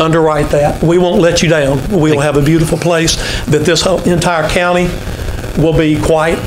underwrite that. We won't let you down. We will have a beautiful place that this whole entire county will be quite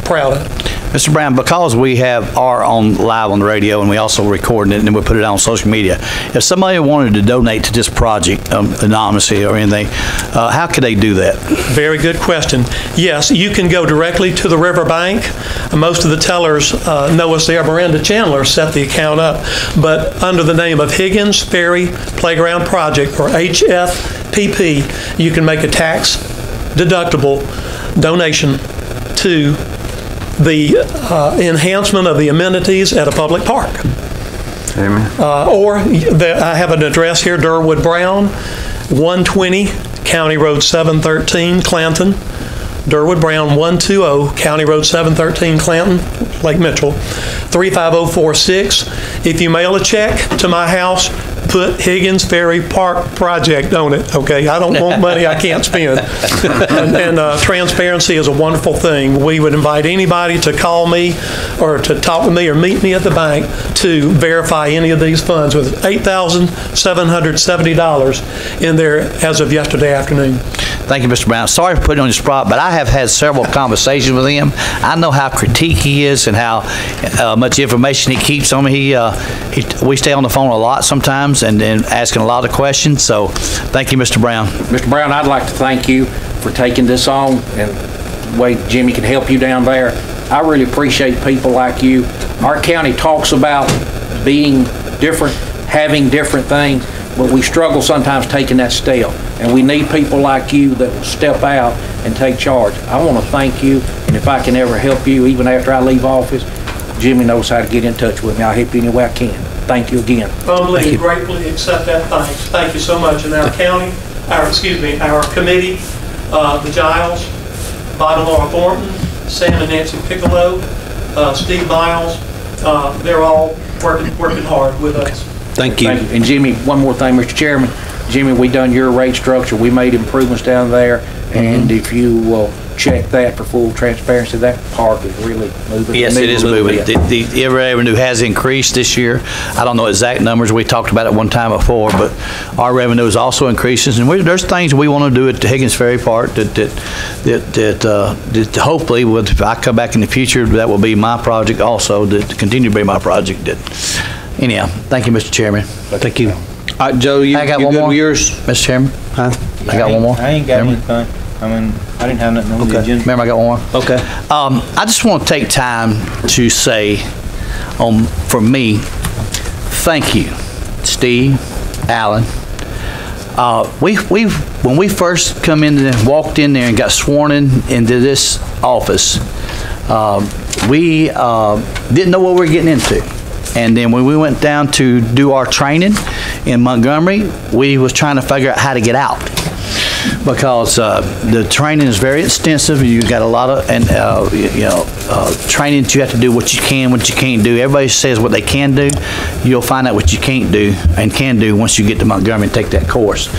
proud of. Mr. Brown, because we are on live on the radio and we also record it and we put it on social media, if somebody wanted to donate to this project anonymously or anything, how could they do that? Very good question. Yes, you can go directly to the riverbank. Most of the tellers know us there. Miranda Chandler set the account up, but under the name of Higgins Ferry Playground Project, or HFPP, you can make a tax-deductible donation to the enhancement of the amenities at a public park. Amen. I have an address here, Durwood Brown, 120 County Road 713, Clanton. Durwood Brown, 120 County Road 713, Clanton, Lake Mitchell, 35046. If you mail a check to my house, put Higgins Ferry Park Project on it, okay? I don't want money I can't spend. And transparency is a wonderful thing. We would invite anybody to call me or to talk with me or meet me at the bank to verify any of these funds, with $8,770 in there as of yesterday afternoon. Thank you, Mr. Brown. Sorry for putting you on the spot, but I have had several conversations with him. I know how critique he is and how much information he keeps on me. We stay on the phone a lot sometimes and asking a lot of questions. So thank you, Mr. Brown. Mr. Brown, I'd like to thank you for taking this on, and the way Jimmy can help you down there. I really appreciate people like you. Our county talks about being different, having different things, but we struggle sometimes taking that step. And we need people like you that will step out and take charge. I want to thank you, and if I can ever help you, even after I leave office, Jimmy knows how to get in touch with me. I'll help you any way I can. Thank you again. Humbly and gratefully accept that thanks. Thank you so much. And our county, our committee, the Giles, Bobby Laura Thornton, Sam and Nancy Piccolo, Steve Miles, they're all working hard with us. Thank you. Thank you. And Jimmy, one more thing, Mr. Chairman. Jimmy, we done your rate structure. We made improvements down there, and if you will check that for full transparency, that park is really moving. Yes, it is moving. The revenue has increased this year. I don't know exact numbers. We talked about it one time before, but our revenue is also increasing. And there's things we want to do at the Higgins Ferry Park that hopefully, if I come back in the future, that will be my project also, to continue to be my project. Anyhow, thank you, Mr. Chairman. Thank you. All right, Joe, I got one more, yours, Mr. Chairman. Huh? I got one more. I ain't got anything. I mean, I didn't have nothing on the agenda. Remember, I got one more. Okay. I just want to take time to say, for me, thank you, Steve, Alan. When we first walked in there and got sworn into this office, we didn't know what we were getting into. And then when we went down to do our training in Montgomery, we was trying to figure out how to get out, because the training is very extensive. You got a lot of training that you have to do, what you can, what you can't do. Everybody says what they can do. You'll find out what you can't do and can do once you get to Montgomery and take that course.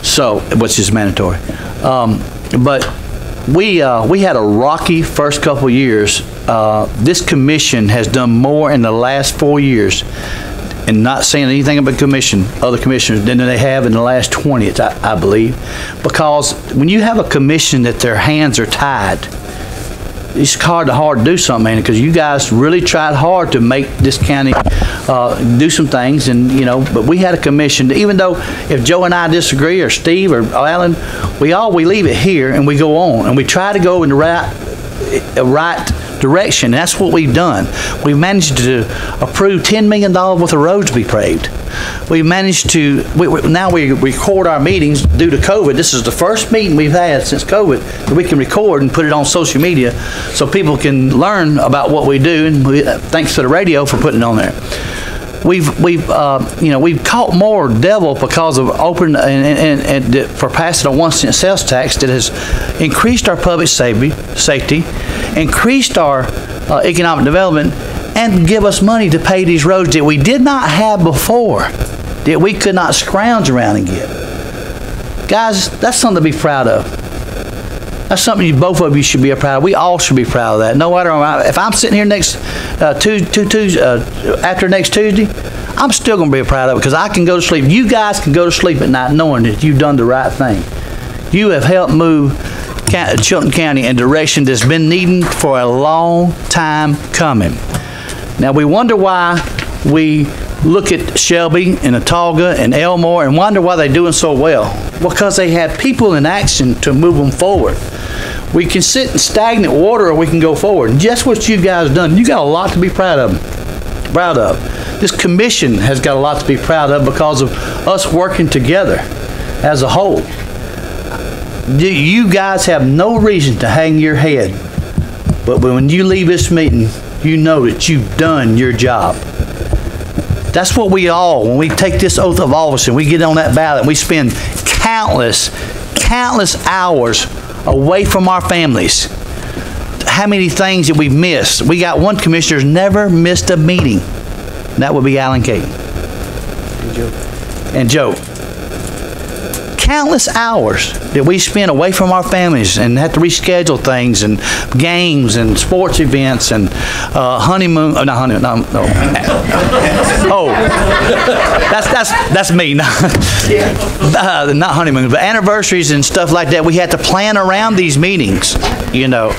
So, which is mandatory. But we had a rocky first couple of years. This commission has done more in the last 4 years, and not saying anything about other commissioners, than they have in the last 20, I believe. Because when you have a commission that their hands are tied, it's hard to do something, man, because you guys really tried hard to make this county do some things, and but we had a commission that, even though if Joe and I disagree, or Steve or Alan, we leave it here and we go on, and we try to go in the right direction. That's what we've done. We've managed to approve $10 million worth of roads to be paved. We managed to, now we record our meetings due to COVID. This is the first meeting we've had since COVID that we can record and put it on social media so people can learn about what we do, and thanks to the radio for putting it on there. We've caught more devil because of for passing a 1 cent sales tax that has increased our public safety, increased our economic development, and give us money to pay these roads that we did not have before, that we could not scrounge around and get. Guys, that's something to be proud of. That's something both of you should be proud of. We all should be proud of that. No matter if I'm sitting here after next Tuesday, I'm still going to be proud of it because I can go to sleep. You guys can go to sleep at night knowing that you've done the right thing. You have helped move Chilton County in a direction that's been needing for a long time coming. Now, we wonder why we look at Shelby and Autauga and Elmore and wonder why they're doing so well. Because they had people in action to move them forward. We can sit in stagnant water or we can go forward. And just what you guys done, you got a lot to be proud of. This commission has got a lot to be proud of because of us working together as a whole. You guys have no reason to hang your head. But when you leave this meeting, you know that you've done your job. That's what we all, when we take this oath of office and we get on that ballot and we spend countless hours away from our families. How many things that we've missed? We got one commissioner who's never missed a meeting. That would be Alan Caton. And Joe. Countless hours that we spend away from our families and have to reschedule things and games and sports events and honeymoon. Oh, not honeymoon. No. Oh, that's me. Not honeymoon, but anniversaries and stuff like that. We had to plan around these meetings, you know.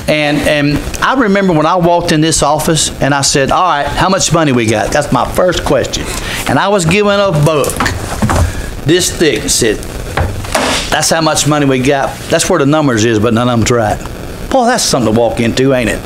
And I remember when I walked in this office and I said, all right, how much money we got? That's my first question. And I was given a book this thick, said, that's how much money we got. That's where the numbers is, but none of them's right. Boy, that's something to walk into, ain't it?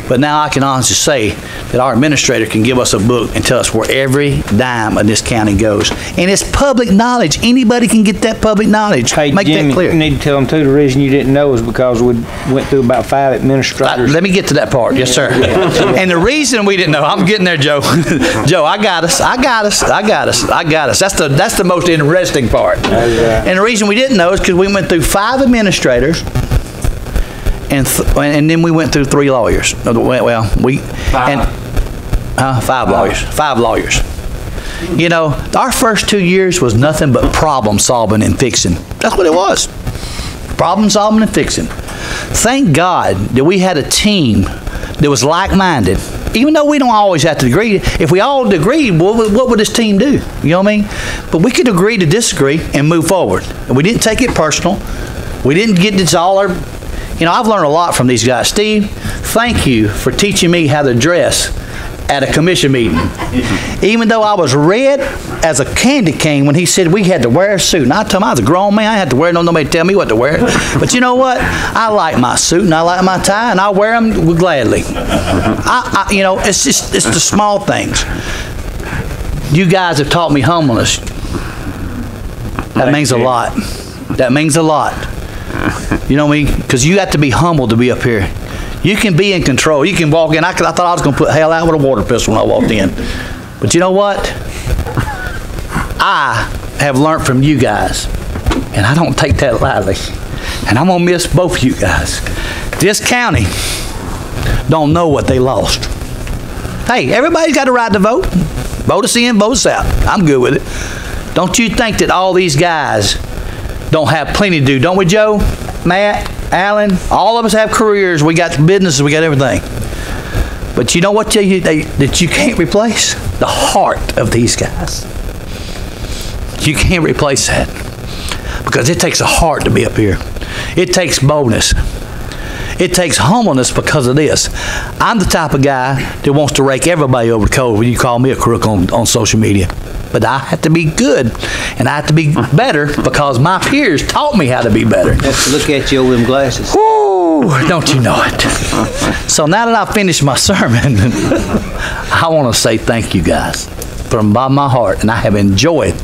But now I can honestly say that our administrator can give us a book and tell us where every dime of this county goes. And it's public knowledge. Anybody can get that public knowledge. Hey, Make Jimmy, that clear. You need to tell them too, the reason you didn't know is because we went through about 5 administrators. Let me get to that part. Yes, sir. And the reason we didn't know, I'm getting there, Joe. Joe, I got us. That's the most interesting part. And the reason we didn't know is because we went through 5 administrators and then we went through 3 lawyers. Well, 5 lawyers. You know, our first 2 years was nothing but problem solving and fixing. That's what it was. Problem solving and fixing. Thank God that we had a team that was like-minded. Even though we don't always have to agree. If we all agreed, what would this team do? You know what I mean? But we could agree to disagree and move forward. And we didn't take it personal. We didn't get this all our... You know, I've learned a lot from these guys. Steve, thank you for teaching me how to dress at a commission meeting. Even though I was red as a candy cane when he said we had to wear a suit. And I told him I was a grown man. I had to wear it. Nobody tell me what to wear. But you know what? I like my suit and I like my tie and I wear them gladly. You know, it's the small things. You guys have taught me humbleness. That means a lot. That means a lot. You know what I mean? Because you have to be humble to be up here. You can be in control. You can walk in. I thought I was going to put hell out with a water pistol when I walked in. But you know what? I have learned from you guys. And I don't take that lightly. And I'm going to miss both of you guys. This county don't know what they lost. Hey, everybody's got a right to vote. Vote us in, vote us out. I'm good with it. Don't you think that all these guys don't have plenty to do? Don't we, Joe? Matt? Alan? All of us have careers. We got businesses. We got everything. But you know what that you can't replace? The heart of these guys. You can't replace that. Because it takes a heart to be up here. It takes boldness. It takes humbleness because of this. I'm the type of guy that wants to rake everybody over the coals when you call me a crook on social media. But I have to be good, and I have to be better because my peers taught me how to be better. Look at you with them glasses. Woo! Don't you know it? So now that I've finished my sermon, I want to say thank you guys from the bottom of my heart, and I have enjoyed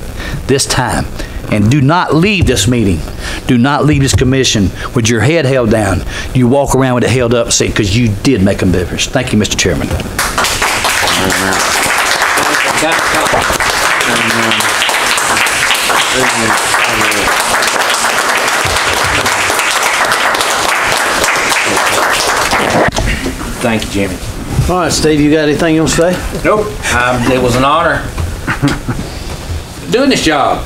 this time. And do not leave this meeting. Do not leave this commission with your head held down. You walk around with it held up, because you did make a difference. Thank you, Mr. Chairman. Thank you, Jimmy. All right, Steve, you got anything you want to say? Nope. It was an honor doing this job.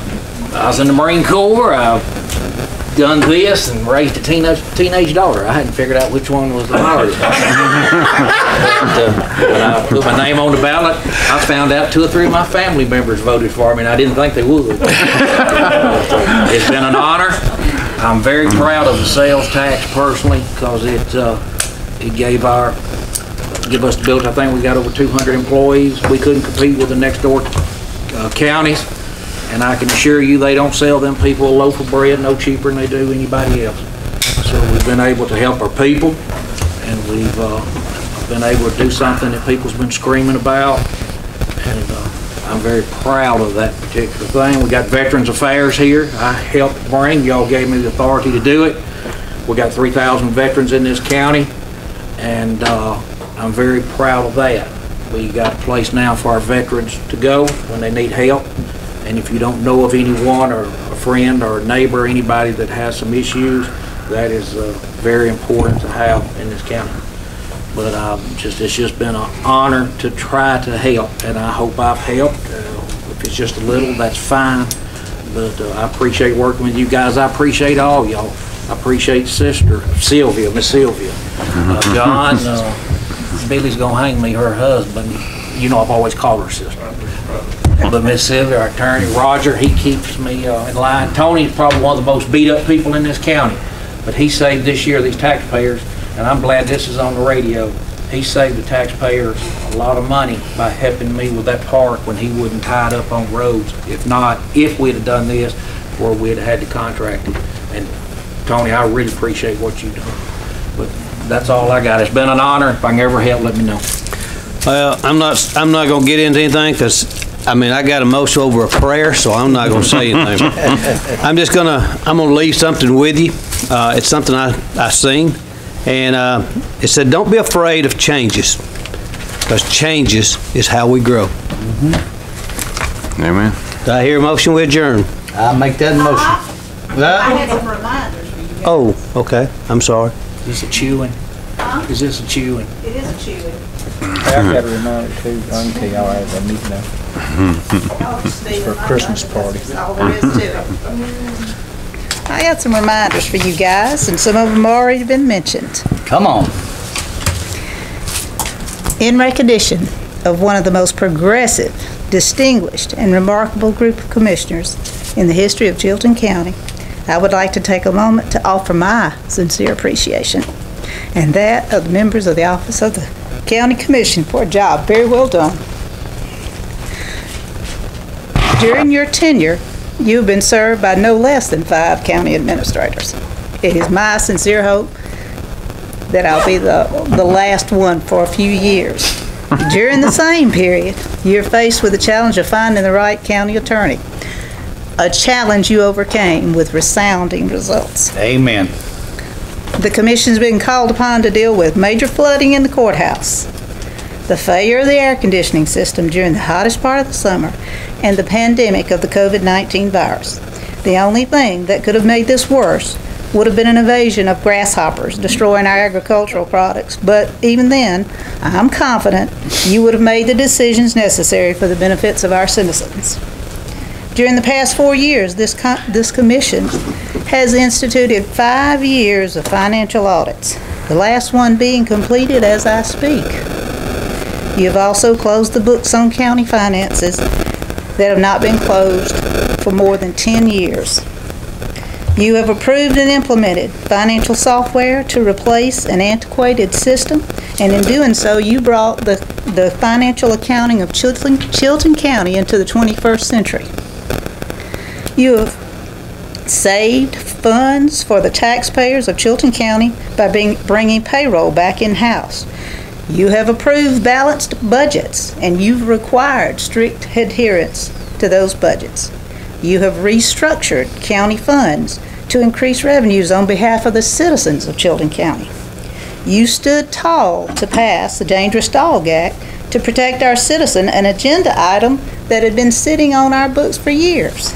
I was in the Marine Corps. I done this and raised a teenage daughter. I hadn't figured out which one was the hardest. When I put my name on the ballot, I found out 2 or 3 of my family members voted for me, and I didn't think they would. It's been an honor. I'm very proud of the sales tax personally, because it gave us the ability. I think we got over 200 employees. We couldn't compete with the next door counties. And I can assure you, they don't sell them people a loaf of bread no cheaper than they do anybody else. So we've been able to help our people, and we've been able to do something that people's been screaming about. And I'm very proud of that particular thing. We got Veterans Affairs here. I helped bring, y'all gave me the authority to do it. We got 3,000 veterans in this county, and I'm very proud of that. We got a place now for our veterans to go when they need help. And if you don't know of anyone or a friend or a neighbor or anybody that has some issues, that is very important to have in this county. But it's just been an honor to try to help, and I hope I've helped. If it's just a little, that's fine. But I appreciate working with you guys. I appreciate all y'all. I appreciate Sister Sylvia, Miss Sylvia. John, Billy's gonna hang me, her husband. You know I've always called her sister. But Miss Sylvia, our attorney, Roger, he keeps me in line. Tony's probably one of the most beat up people in this county, but he saved this year these taxpayers, and I'm glad this is on the radio. He saved the taxpayers a lot of money by helping me with that park when he wouldn't tied up on roads. If we'd have done this, or we'd have had to contract it. And Tony, I really appreciate what you've done. But that's all I got. It's been an honor. If I can ever help, let me know. Well, I'm not gonna get into anything, because I got emotional over a prayer, so I'm not gonna say anything. I'm gonna leave something with you. It's something I sing, and it said, "Don't be afraid of changes, because changes is how we grow." Amen. Do I hear a motion with adjourn? I'll make that motion. I had some reminders for you guys. Oh, okay. I'm sorry. Is this a chewing? Is this a chewing? It is a chewing. I got a reminder too. I can tell y'all I have a meeting now. For a Christmas party. That's all there is to it. I got some reminders for you guys, and some of them have already been mentioned. Come on. In recognition of one of the most progressive, distinguished, and remarkable group of commissioners in the history of Chilton County, I would like to take a moment to offer my sincere appreciation, and that of the members of the Office of the County Commission for a job very well done. During your tenure, you have been served by no less than 5 county administrators. It is my sincere hope that I'll be the last one for a few years. During the same period, you're faced with the challenge of finding the right county attorney, a challenge you overcame with resounding results. Amen. The Commission's been called upon to deal with major flooding in the courthouse, the failure of the air conditioning system during the hottest part of the summer, and the pandemic of the COVID-19 virus. The only thing that could have made this worse would have been an invasion of grasshoppers destroying our agricultural products. But even then, I'm confident you would have made the decisions necessary for the benefits of our citizens. During the past 4 years, this Commission has instituted 5 years of financial audits, the last one being completed as I speak. You have also closed the books on county finances that have not been closed for more than 10 years. You have approved and implemented financial software to replace an antiquated system, and in doing so, you brought the financial accounting of Chilton County into the 21st century. You have saved funds for the taxpayers of Chilton County by bringing payroll back in-house. You have approved balanced budgets, and you've required strict adherence to those budgets. You have restructured county funds to increase revenues on behalf of the citizens of Chilton County. You stood tall to pass the Dangerous Dog Act to protect our citizen, an agenda item that had been sitting on our books for years.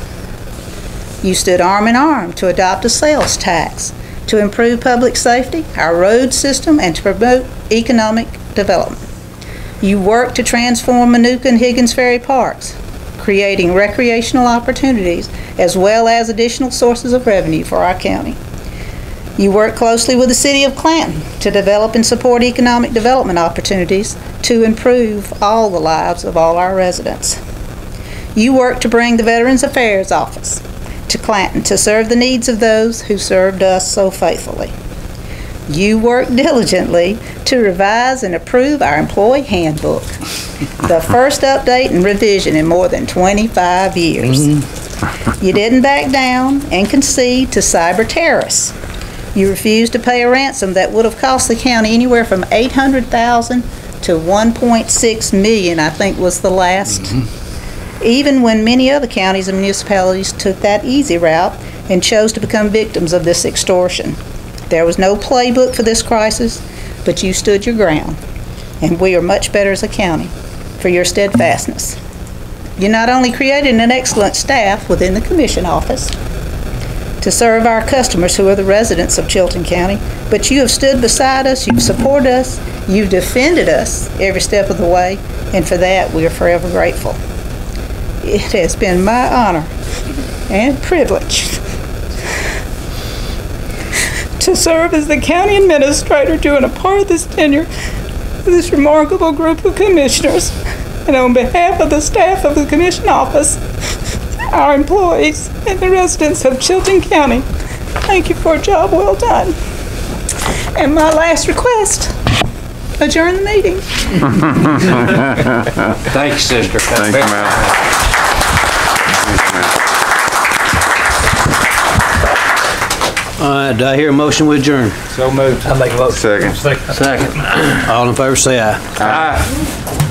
You stood arm in arm to adopt a sales tax to improve public safety, our road system, and to promote economic development. You worked to transform Manuka and Higgins Ferry parks, creating recreational opportunities as well as additional sources of revenue for our county. You work closely with the City of Clanton to develop and support economic development opportunities to improve all the lives of all our residents. You work to bring the Veterans Affairs Office to Clanton to serve the needs of those who served us so faithfully. You work diligently to revise and approve our employee handbook, the first update and revision in more than 25 years. You didn't back down and concede to cyber terrorists. You refused to pay a ransom that would have cost the county anywhere from $800,000 to $1.6 million, I think was the last. Even when many other counties and municipalities took that easy route and chose to become victims of this extortion. There was no playbook for this crisis, but you stood your ground, and we are much better as a county for your steadfastness. You not only created an excellent staff within the commission office to serve our customers who are the residents of Chilton County, but you have stood beside us, you've supported us, you've defended us every step of the way, and for that we are forever grateful. It has been my honor and privilege to serve as the county administrator during a part of this tenure of this remarkable group of commissioners. And on behalf of the staff of the commission office, our employees, and the residents of Chilton County, thank you for a job well done. And my last request, adjourn the meeting. Thank you, sister. Thank you, ma'am. All right, do I hear a motion with adjourn? So moved. Second. Second. All in favor, say aye. Aye.